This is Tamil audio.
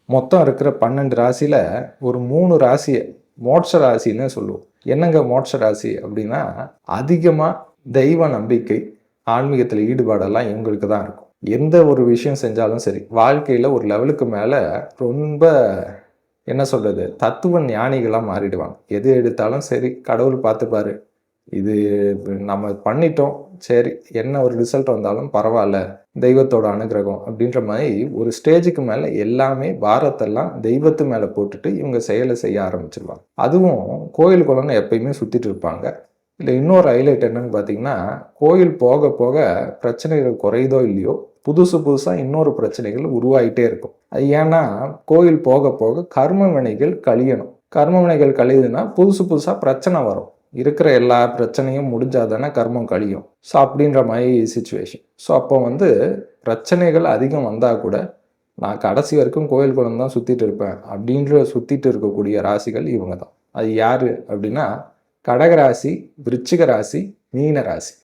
மொத்தம் இருக்கிற 12 ராசியில் ஒரு 3 ராசியை மோட்ச ராசின்னு சொல்லுவோம். என்னங்க மோட்ச ராசி அப்படின்னா, அதிகமாக தெய்வ நம்பிக்கை, ஆன்மீகத்தில் ஈடுபாடெல்லாம் இவங்களுக்கு தான் இருக்கும். எந்த ஒரு விஷயம் செஞ்சாலும் சரி, வாழ்க்கையில் ஒரு லெவலுக்கு மேலே ரொம்ப என்ன சொல்கிறது, தத்துவ ஞானிகளாக மாறிடுவாங்க. எது எடுத்தாலும் சரி, கடவுள் பார்த்துப்பாரு, இது நம்ம பண்ணிட்டோம், சரி என்ன ஒரு ரிசல்ட் வந்தாலும் பரவாயில்ல, தெய்வத்தோட அனுகிரகம் அப்படின்ற மாதிரி ஒரு ஸ்டேஜுக்கு மேலே எல்லாமே பாரத்தெல்லாம் தெய்வத்து மேலே போட்டுட்டு இவங்க செயலை செய்ய ஆரம்பிச்சிருவாங்க. அதுவும் கோயில் குளம்னு எப்பயுமே சுற்றிட்டு இருப்பாங்க. இல்லை இன்னொரு ஹைலைட் என்னன்னு பார்த்தீங்கன்னா, கோயில் போக போக பிரச்சனைகள் குறையுதோ இல்லையோ, புதுசு புதுசாக இன்னொரு பிரச்சனைகள் உருவாகிட்டே இருக்கும். அது ஏன்னா கோயில் போக போக கர்ம வினைகள் கழியணும். கர்ம வினைகள் கழியுதுன்னா புதுசு புதுசாக பிரச்சனை வரும். இருக்கிற எல்லா பிரச்சனையும் முடிஞ்சால் தானே கர்மம் கழியும். ஸோ அப்படின்ற மாதிரி சுச்சுவேஷன். ஸோ அப்போ பிரச்சனைகள் அதிகம் வந்தால் கூட நான் கடைசி வரைக்கும் கோயில் குளம் தான் சுற்றிட்டு இருப்பேன் அப்படின்ற சுற்றிட்டு இருக்கக்கூடிய ராசிகள் இவங்க தான். அது யார் அப்படின்னா கடகராசி, விருச்சிக ராசி, மீன ராசி.